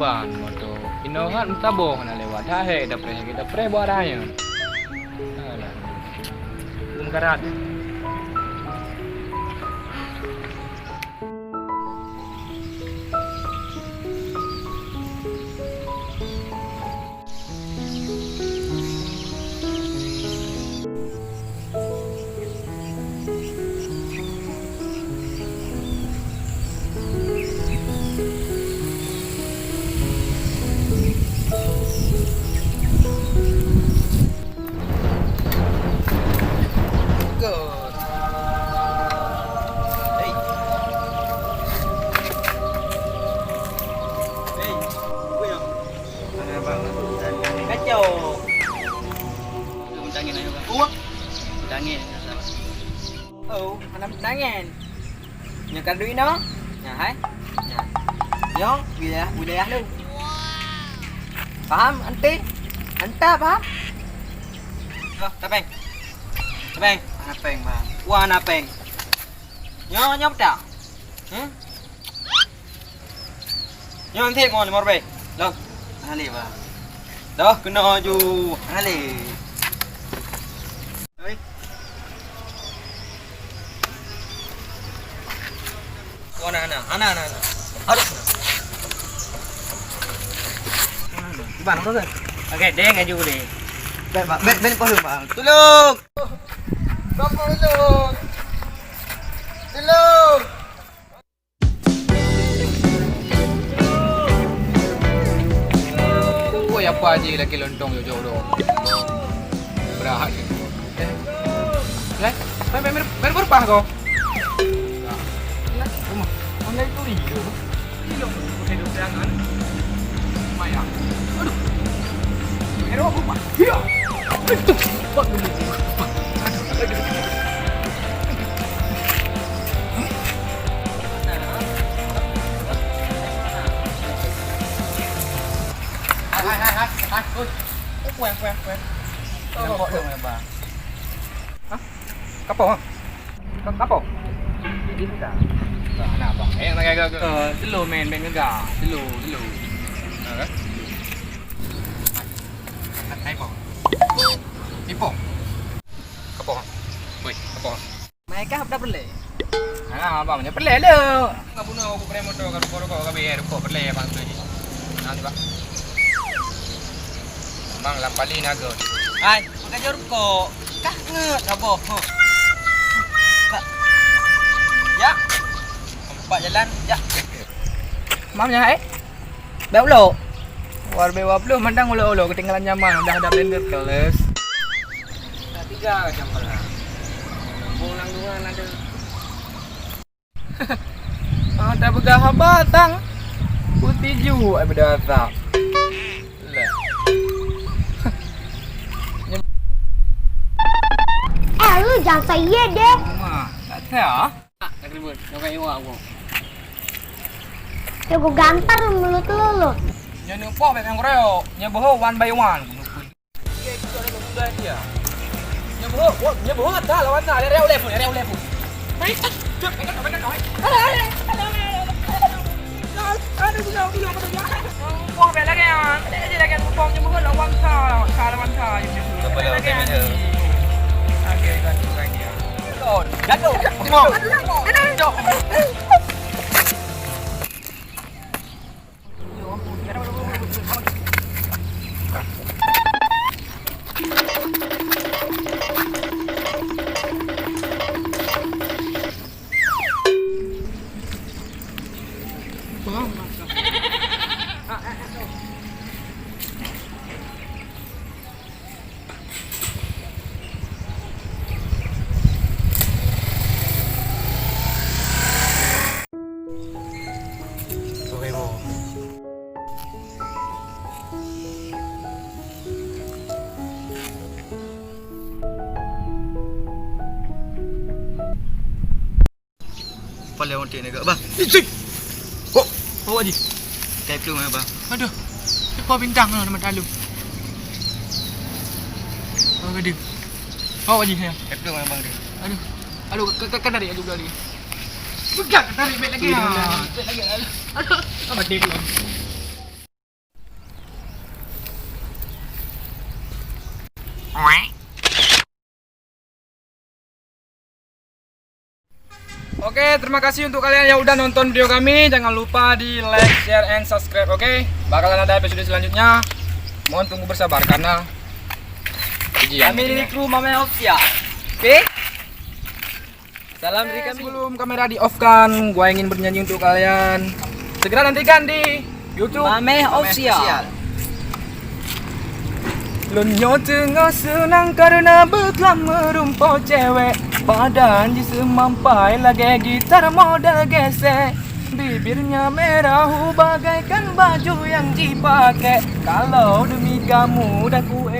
ban moto. Inohan tabung na lewat. Hahe kita pre buat hanya. Alah. Belum karat. Anak tangan. Nyakan duit no. Nah, hai. Nah. Yo, wilayah lu. Paham, anti? Anta paham? Oh, tapeng. Tapeng, napeng, Bang. Wah, napeng. Nyop dah. Nyon thêm ngon một bề. Đâu? Hali ba. Đó, kena ju. Hali. Oi. Ana. Aduh. Bang tu kan? Okey, dia ngaju ni. Ben kolong bang. Tolong. Bang tolong. Tolong. Kau apa aja lagi lontong jauh-jauh. Berat. Main berpah kau. Online tu rio. Ini loh, hidup jangan. Maya. Aduh. Hero apa? Hiya. Itu. Pak dulu. Hai. Ôi. Quen. Tôi gọi đường này bà. Hả? Cắp bò hả? Cắp bò. Đi cả. Nah, bang. Kayak selo main gegar. Selo. Kan? Hai bang. Ipo. Kapo. Woi, kapo. Mereka dah boleh. Nah, bang, nya pelek le. Ngapuno aku pre motor karo kau kabe ko pelek bang tu ni. Nah, bang. Bang lampali naga. Hai, pakai joruk kok. Kah nget apa? Ya. Pak jalan, ya. Mamnya hai. Bau lo. War bewap lu mandang ulo ketinggalan nyaman udah ada blender keles. 3 jam lah. Pulang duluan ada. Ada begah batang. Putih ju ai berdatang. Lah. Lu jangan saya deh. Mah, tak tahu. Tak ribut. Kau kayak aku. Ya gue gampar mulut lu. Nya numpah mek yang reo. Nya boho one by one. Okey, kita ada bulan dia. Nya boho dah lawan dah reo level. Baik. Cep, pegang nói. Ada guna dia apa dia. Buang bel lagi ah. Dia lagi buang nya boho lawan lawan sa. Kepala lagi. Okey, kan dia. Jatuh. Jatuh. Pale onti ni ke bang. Bawa je. Kayak tu mana bang? Aduh. Kau bintang lah nama dalu. Oh gede. Bawa je saya. Kayak tu mana bang dia? Aduh, kan tarik juga ni. Pegang tarik beg lagi. Aduh, apa dia belum. Oke, terima kasih untuk kalian yang udah nonton video kami. Jangan lupa di like, share, and subscribe. Oke, bakalan ada episode selanjutnya. Mohon tunggu bersabar karena ujian. Kami ini kru Mame Official. Oke? Salam dari kami. Sebelum kamera di off kan, gua ingin bernyanyi untuk kalian. Segera nantikan di YouTube Mame Official. Lunyo tengah senang karena beklam merumpau cewek. Badan semampai lagi gitar model gesek. Bibirnya merah bagaikan baju yang dipakai. Kalau demi kamu dan ku